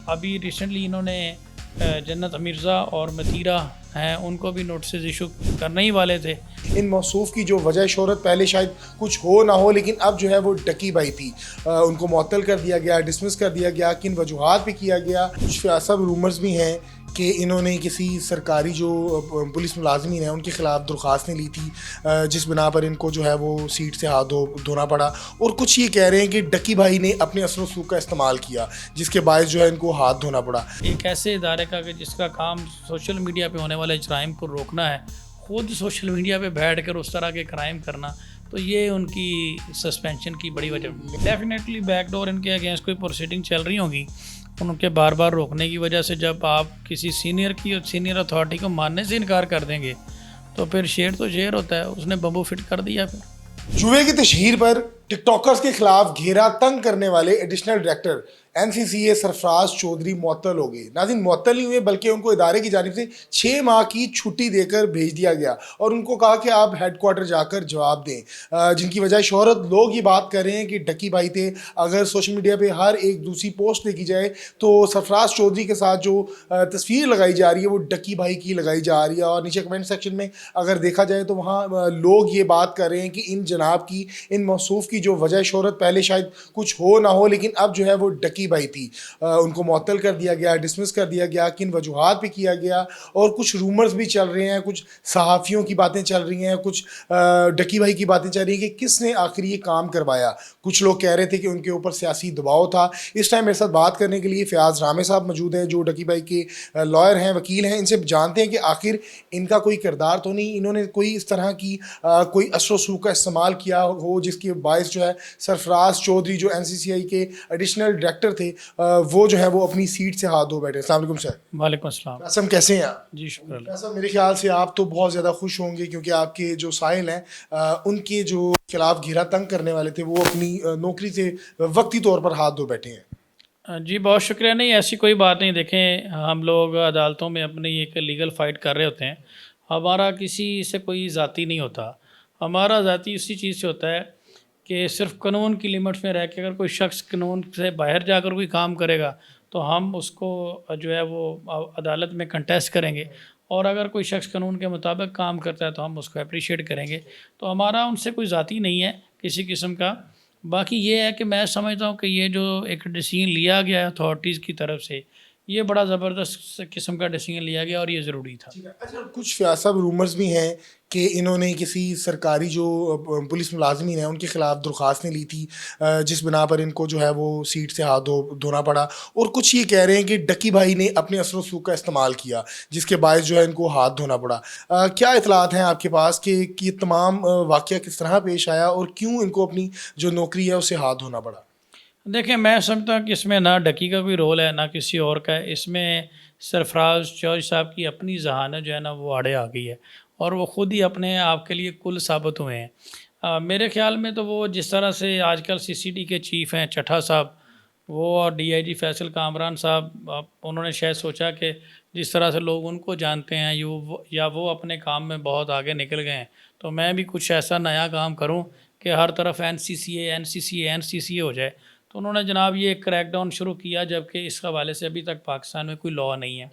अभी रिसेंटली इन्होंने जन्नत मिर्ज़ा और मतीरा हैं उनको भी नोटिस इशू करने ही वाले थे। इन मौसूफ की जो वजह शोहरत पहले शायद कुछ हो ना हो, लेकिन अब जो है वो डकी बाई थी। उनको मुअत्तल कर दिया गया, डिसमिस कर दिया गया। किन वजूहात पे किया गया, कुछ सब रूमर्स भी हैं कि इन्होंने किसी सरकारी जो पुलिस मुलाजमीन हैं उनके खिलाफ दरख्वास्तें ली थी, जिस बिना पर इनको जो है वो सीट से हाथ धोना पड़ा। और कुछ ये कह रहे हैं कि डकी भाई ने अपने असर वसूख का इस्तेमाल किया, जिसके बायस जो है इनको हाथ धोना पड़ा। एक ऐसे इदारे का कि जिसका काम सोशल मीडिया पे होने वाले जराइम को रोकना है, ख़ुद सोशल मीडिया पे बैठ कर उस तरह के क्राइम करना, तो ये उनकी सस्पेंशन की बड़ी वजह। डेफिनेटली बैकडोर इनके अगेंस्ट कोई प्रोसीडिंग चल रही होगी, उनके बार बार रोकने की वजह से। जब आप किसी सीनियर अथॉरिटी को मानने से इनकार कर देंगे तो फिर शेर तो शेर होता है, उसने बम्बू फिट कर दिया। फिर जुए की तशहीर पर टिकटॉकर्स के खिलाफ घेरा तंग करने वाले additional director NCCA Sarfaraz Chaudhry मुअत्तल हो गए। नाज़रीन, मुअत्तल नहीं हुए बल्कि उनको इदारे की जानिब से 6 माह की छुट्टी देकर भेज दिया गया और उनको कहा कि आप हेडक्वार्टर जाकर जवाब दें। जिनकी वजह शोहरत, लोग ये बात कर रहे हैं कि डकी भाई थे। अगर सोशल मीडिया पे हर एक दूसरी पोस्ट देखी जाए तो सरफराज चौधरी के साथ जो तस्वीर लगाई जा रही है वो डकी भाई की लगाई जा रही है। और नीचे कमेंट सेक्शन में अगर देखा जाए तो वहाँ लोग ये बात कर रहे हैं कि इन जनाब की, इन मौसूफ की जो वजह शोहरत पहले शायद कुछ हो ना हो, लेकिन अब जो है वो डकी भाई थी। उनको मुअत्तल कर दिया गया, डिसमिस कर दिया गया। किन वजूहात पे किया गया, और कुछ रूमर्स भी चल रहे हैं, कुछ सहाफ़ियों की बातें चल रही हैं, कुछ डकी भाई की बातें चल रही हैं कि किसने आखिर ये काम करवाया। कुछ लोग कह रहे थे कि उनके ऊपर सियासी दबाव था। इस टाइम मेरे साथ बात करने के लिए फ़याज़ रामे साहब मौजूद हैं, जो डकी भाई के लॉयर हैं, वकील हैं। इनसे जानते हैं कि आखिर इनका कोई किरदार तो नहीं, इन्होंने कोई इस तरह की कोई असर वसूख का इस्तेमाल किया हो जिसके बायस जो है सरफराज चौधरी जो एनसीसीआई के एडिशनल डायरेक्टर थे, वो जो है वो अपनी सीट से हाथ धो बैठे। अस्सलाम वालेकुम सर। वालेकुम अस्सलाम। असम, कैसे हैं आप? जी शुक्र अल्लाह। सर, मेरे ख्याल से आप तो बहुत ज़्यादा खुश होंगे क्योंकि आपके जो साहिल हैं, उनके जो खिलाफ घेरा तंग करने वाले थे वो अपनी नौकरी से वक्ती तौर पर हाथ धो बैठे हैं। जी बहुत शुक्रिया। नहीं, ऐसी कोई बात नहीं। देखें, हम लोग अदालतों में अपनी एक लीगल फ़ाइट कर रहे होते हैं। हमारा किसी से कोई ज़ाती नहीं होता। हमारा ज़ाती उसी चीज़ से होता है कि सिर्फ़ कानून की लिमिट्स में रह के अगर कोई शख्स कानून से बाहर जाकर कोई काम करेगा तो हम उसको जो है वो अदालत में कंटेस्ट करेंगे, और अगर कोई शख्स कानून के मुताबिक काम करता है तो हम उसको अप्रिशिएट करेंगे। तो हमारा उनसे कोई ज़ाती नहीं है किसी किस्म का। बाकी ये है कि मैं समझता हूँ कि ये जो एक डिसीजन लिया गया है अथॉरिटीज़ की तरफ से, ये बड़ा ज़बरदस्त किस्म का डिसीजन लिया गया और ये ज़रूरी था। अच्छा, कुछ सब रूमर्स भी हैं कि इन्होंने किसी सरकारी जो पुलिस मुलाजमीन हैं उनके खिलाफ दरख्वास्तें ली थी, जिस बिना पर इनको जो है वो सीट से हाथ धोना पड़ा। और कुछ ये कह रहे हैं कि डकी भाई ने अपने असर वसूख का इस्तेमाल किया, जिसके बायस जो है इनको हाथ धोना पड़ा। क्या इतलात हैं आपके पास कि ये तमाम वाक़या किस तरह पेश आया और क्यों इनको अपनी जो नौकरी है उसे हाथ धोना पड़ा? देखिए, मैं समझता हूँ कि इसमें ना डकी का कोई रोल है ना किसी और का है। इसमें सरफराज चौधरी साहब की अपनी ज़हानत जो है ना वो आड़े आ गई है, और वो ख़ुद ही अपने आप के लिए कुल साबित हुए हैं। मेरे ख़्याल में तो वो जिस तरह से आजकल सीसीडी के चीफ़ हैं चट्ठा साहब, वो और डीआईजी फैसल कामरान साहब, उन्होंने शायद सोचा कि जिस तरह से लोग उनको जानते हैं या वो अपने काम में बहुत आगे निकल गए हैं, तो मैं भी कुछ ऐसा नया काम करूं कि हर तरफ एनसीसीए हो जाए। तो उन्होंने जनाब ये क्रैकडाउन शुरू किया, जबकि इस हवाले से अभी तक पाकिस्तान में कोई लॉ नहीं है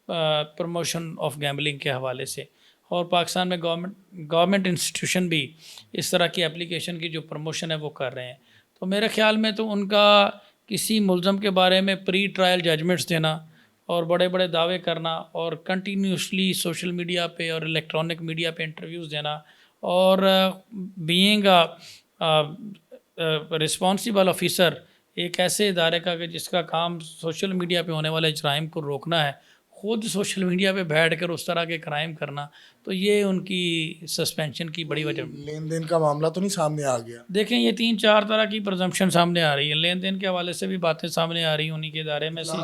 प्रमोशन ऑफ गैम्बलिंग के हवाले से। और पाकिस्तान में गवर्नमेंट इंस्टीट्यूशन भी इस तरह की एप्लीकेशन की जो प्रमोशन है वो कर रहे हैं। तो मेरे ख़्याल में तो उनका किसी मुलज़म के बारे में प्री ट्रायल जजमेंट्स देना और बड़े बड़े दावे करना और कंटिन्यूसली सोशल मीडिया पे और इलेक्ट्रॉनिक मीडिया पे इंटरव्यूज़ देना और बीइंग रिस्पॉन्सिबल ऑफिसर एक ऐसे इदारे का कि जिसका काम सोशल मीडिया पे होने वाले जराइम को रोकना है, ख़ुद सोशल मीडिया पे बैठ कर उस तरह के क्राइम करना, तो ये उनकी सस्पेंशन की बड़ी वजह। लेन देन का मामला तो नहीं सामने आ गया? देखें, ये 3-4 तरह की प्रजम्पशन सामने आ रही है। लेन देन के हवाले से भी बातें सामने आ रही हैं, उन्हीं के इदारे में से।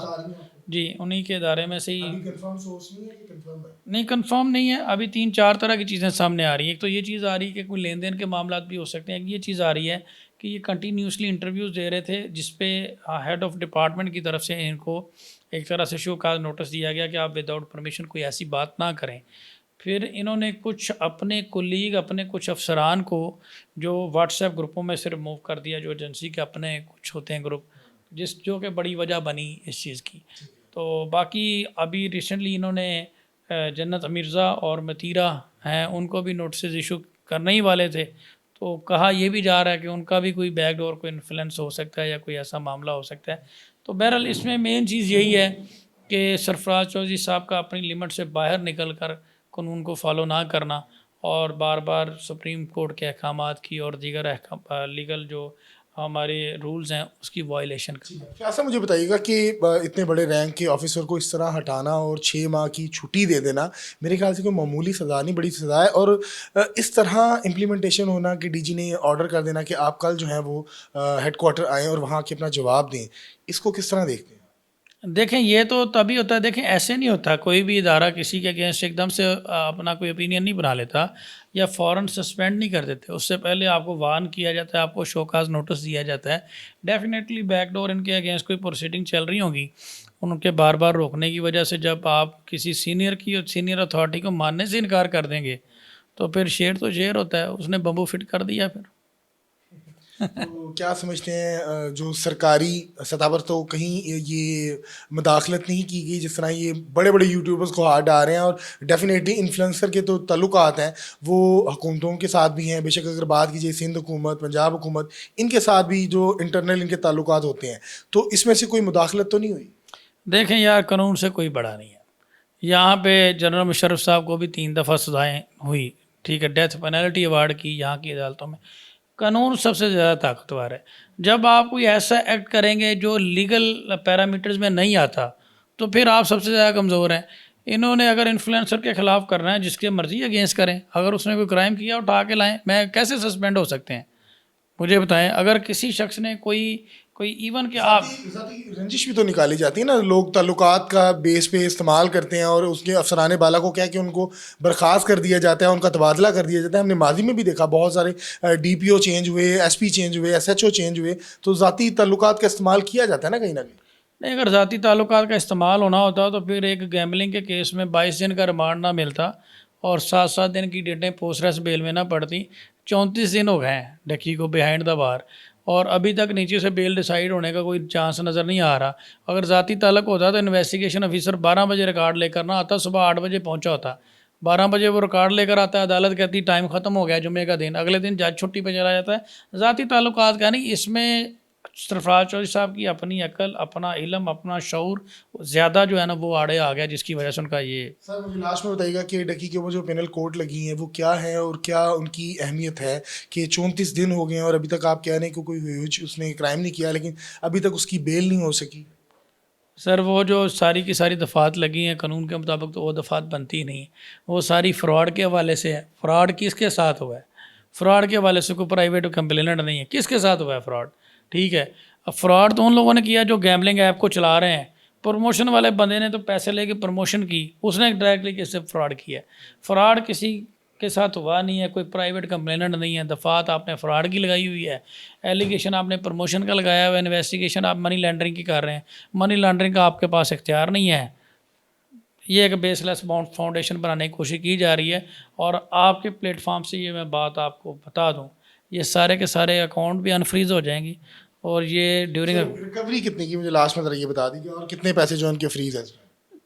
जी, उन्हीं के इदारे में से ही। कंफर्म सोर्स नहीं है कि कंफर्म है? नहीं, कंफर्म नहीं है। अभी 3-4 तरह की चीज़ें सामने आ रही हैं। एक तो ये चीज़ आ रही है कि कोई लेन देन के मामला भी हो सकते हैं। ये चीज़ आ रही है कि ये कंटिन्यूसली इंटरव्यूज़ दे रहे थे, जिस पे हेड ऑफ़ डिपार्टमेंट की तरफ से इनको एक तरह से शो कॉज नोटिस दिया गया कि आप विदाउट परमिशन कोई ऐसी बात ना करें। फिर इन्होंने कुछ अपने कुलीग, अपने कुछ अफसरान को जो व्हाट्सएप ग्रुपों में से रिमूव कर दिया, जो एजेंसी के अपने कुछ होते हैं ग्रुप, जिस जो कि बड़ी वजह बनी इस चीज़ की। तो बाकी अभी रिसेंटली इन्होंने जन्नत मिर्ज़ा और मतीरा हैं उनको भी नोटिस इशू करने ही वाले थे, तो कहा यह भी जा रहा है कि उनका भी कोई बैकडोर कोई इन्फ्लुएंस हो सकता है या कोई ऐसा मामला हो सकता है। तो बहरहाल इसमें मेन चीज़ यही है कि सरफराज चौधरी साहब का अपनी लिमिट से बाहर निकल कर कानून को फॉलो ना करना और बार बार सुप्रीम कोर्ट के अहकामात की और दीगर लीगल जो हमारे रूल्स हैं उसकी वायलेशन करना। क्या ऐसा मुझे बताइएगा कि इतने बड़े रैंक के ऑफिसर को इस तरह हटाना और 6 माह की छुट्टी दे देना मेरे ख्याल से कोई मामूली सज़ा नहीं, बड़ी सज़ा है। और इस तरह इम्प्लीमेंटेशन होना कि डीजी ने ऑर्डर कर देना कि आप कल जो है वो हेडक्वार्टर आएँ और वहाँ के अपना जवाब दें, इसको किस तरह देखते हैं? देखें ये तो तभी होता है, देखें ऐसे नहीं होता, कोई भी इदारा किसी के अगेंस्ट एकदम से अपना कोई ओपिनियन नहीं बना लेता या फ़ौरन सस्पेंड नहीं कर देते। उससे पहले आपको वार्न किया जाता है, आपको शोकाज नोटिस दिया जाता है। डेफिनेटली बैकडोर इनके अगेंस्ट कोई प्रोसीडिंग चल रही होगी, उनके बार बार रोकने की वजह से जब आप किसी सीनियर अथॉरिटी को मानने से इनकार कर देंगे तो फिर शेर तो शेर होता है, उसने बम्बू फिट कर दिया फिर। तो क्या समझते हैं जो सरकारी सतह पर तो कहीं ये मुदाखलत नहीं की गई जिस तरह ये बड़े बड़े यूट्यूबर्स को हाथ डाल रहे हैं, और डेफिनेटली इन्फ्लुएंसर के तो ताल्लुकात हैं वो हुकूमतों के साथ भी हैं, बेशक अगर बात कीजिए सिंध हुकूमत, पंजाब हुकूमत, इनके साथ भी जो इंटरनल इनके ताल्लुकात होते हैं, तो इसमें से कोई मुदाखलत तो नहीं हुई? देखें यार, कानून से कोई बड़ा नहीं है। यहाँ पे जनरल मुशर्रफ साहब को भी 3 दफ़ा सज़ाएँ हुई, ठीक है, डेथ पेनल्टी अवार्ड की यहाँ की अदालतों में। कानून सबसे ज़्यादा ताकतवर है। जब आप कोई ऐसा एक्ट करेंगे जो लीगल पैरामीटर्स में नहीं आता तो फिर आप सबसे ज़्यादा कमज़ोर हैं। इन्होंने अगर इन्फ्लुएंसर के ख़िलाफ़ करना है, जिसके मर्ज़ी अगेंस्ट करें, अगर उसने कोई क्राइम किया उठा के लाएँ, मैं कैसे सस्पेंड हो सकते हैं मुझे बताएं। अगर किसी शख्स ने कोई कोई इवन कि आप ज़ाती रंजिश भी तो निकाली जाती है ना, लोग ताल्लुकात का बेस पे इस्तेमाल करते हैं और उसके अफसरान बाला को क्या है कि उनको बर्खास्त कर दिया जाता है, उनका तबादला कर दिया जाता है। हमने माजी में भी देखा बहुत सारे DPO चेंज हुए, SP चेंज हुए, SHO चेंज हुए, तो ज़ाती ताल्लुकात का इस्तेमाल किया जाता है ना कहीं ना कहीं। नहीं, अगर ज़ाती ताल्लुकात का इस्तेमाल होना होता तो फिर एक गैम्बलिंग के केस में 22 दिन का रिमांड ना मिलता और 7-7 दिन की डेटें पोस्ट रेस्ट बेल में ना पड़ती। 34 दिन हो गए हैं डकी को बिहाइंड द बार और अभी तक नीचे से बेल डिसाइड होने का कोई चांस नज़र नहीं आ रहा। अगर ज़ाती ताल्लुक होता तो इन्वेस्टिगेशन ऑफिसर 12 बजे रिकॉर्ड लेकर ना आता, सुबह 8 बजे पहुंचा होता। 12 बजे वो रिकॉर्ड लेकर आता है, अदालत कहती टाइम ख़त्म हो गया जुमे का दिन, अगले दिन जज छुट्टी पर चला जाता है। ज़ाती ताल्लुकात का नहीं, इसमें सरफराज चौधरी साहब की अपनी अकल, अपना इल्म, अपना शऊर ज़्यादा जो है ना वो आड़े आ गया, जिसकी वजह से उनका ये। सर मुझे लास्ट में बताइएगा कि डकी के वो जो पेनल कोर्ट लगी हैं वो क्या है और क्या उनकी अहमियत है कि 34 दिन हो गए हैं और अभी तक आप कह रहे हैं कि कोई ह्यूज उसने क्राइम नहीं किया, लेकिन अभी तक उसकी बेल नहीं हो सकी? सर वो जो सारी की सारी दफ़ात लगी हैं कानून के मुताबिक तो वो दफ़ात बनती ही नहीं है, वो सारी फ्रॉड के हवाले से है। फ्रॉड किसके साथ हुआ है? फ्रॉड के हवाले से कोई प्राइवेट कंप्लेनेंट नहीं है, किसके साथ हुआ है फ्रॉड? ठीक है, अब फ्रॉड तो उन लोगों ने किया जो गैम्बलिंग ऐप को चला रहे हैं। प्रमोशन वाले बंदे ने तो पैसे लेके प्रमोशन की, उसने डायरेक्टली किससे फ्रॉड किया है। फ्रॉड किसी के साथ हुआ नहीं है, कोई प्राइवेट कंप्लेनेंट नहीं है। दफ़ात आपने फ्रॉड की लगाई हुई है, एलिगेशन आपने प्रमोशन का लगाया हुआ है, इन्वेस्टिगेशन आप मनी लॉन्ड्रिंग की कर रहे हैं। मनी लॉन्ड्रिंग का आपके पास इख्तियार नहीं है। ये एक बेसलेस फाउंडेशन बनाने की कोशिश की जा रही है और आपके प्लेटफॉर्म से ये मैं बात आपको बता दूं, ये सारे के सारे अकाउंट भी अनफ्रीज़ हो जाएंगी और ये ड्यूरिंग रिकवरी कितने की मुझे लास्ट में ज़रा ये बता दीजिए, और कितने पैसे जो उनके फ्रीज है?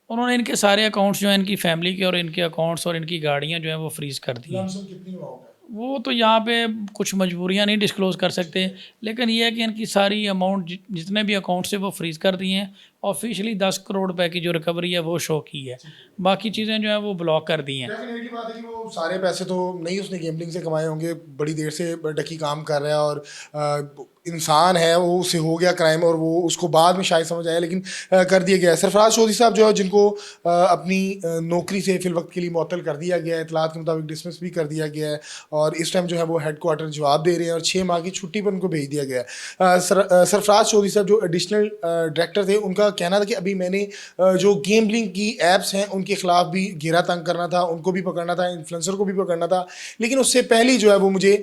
उन्होंने इनके सारे अकाउंट्स जो हैं इनकी फैमिली के और इनके अकाउंट्स और इनकी गाड़ियाँ जो हैं वो फ्रीज़ कर दी हैं। कितनी अमाउंट है? वो तो यहाँ पे कुछ मजबूरियाँ नहीं डिस्क्लोज़ कर सकते, लेकिन ये है कि इनकी सारी अमाउंट जितने भी अकाउंट से वो फ्रीज़ कर दिए हैं। ऑफिशियली 10 करोड़ रुपए की जो रिकवरी है वो शो की है, बाकी चीज़ें जो हैं वो ब्लॉक कर दी हैं। डेफिनेटली बात है कि वो सारे पैसे तो नहीं उसने गेमलिंग से कमाए होंगे, बड़ी देर से डकी काम कर रहा है और इंसान है, वो उसे हो गया क्राइम और वो उसको बाद में शायद समझ आया, लेकिन कर दिया गया है। सरफराज चौधरी साहब जो है जिनको अपनी नौकरी से फिल वक्त के लिए मुअत्तल कर दिया गया है, इतलात के मुताबिक डिसमिस भी कर दिया गया है और इस टाइम जो है वो हेडक्वार्टर जवाब दे रहे हैं और 6 माह की छुट्टी पर उनको भेज दिया गया है। सरफराज चौधरी साहब जो एडिशनल डायरेक्टर थे, उनका कहना था कि अभी मैंने जो गेमलिंग की एप्स हैं उनके खिलाफ भी घेरा तंग करना था, उनको भी पकड़ना था, इन्फ्लुएंसर को भी पकड़ना था, लेकिन उससे पहले जो है वो मुझे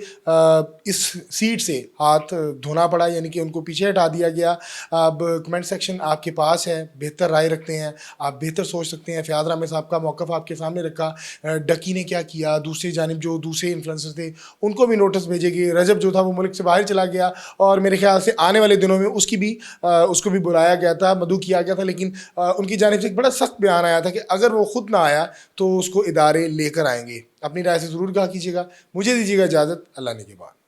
इस सीट से हाथ धोना पड़ा, यानी कि उनको पीछे हटा दिया गया। अब कमेंट सेक्शन आपके पास है, बेहतर राय रखते हैं, आप बेहतर सोच सकते हैं। फ़याज़ रामे साहब का मौक़िफ़ आपके सामने रखा, डकी ने क्या किया, दूसरी जानिब जो दूसरे इन्फ्लुएंसर थे उनको भी नोटिस भेजे गए, रजब जो था वो मुल्क से बाहर चला गया और मेरे ख्याल से आने वाले दिनों में उसको भी बुलाया गया था, मदऊ किया गया था, लेकिन उनकी जानिब से एक बड़ा सख्त बयान आया था कि अगर वो खुद ना आया तो उसको इदारे लेकर आएंगे। अपनी राय से ज़रूर कहा कीजिएगा। मुझे दीजिएगा इजाज़त, अल्लाह ने के बाद।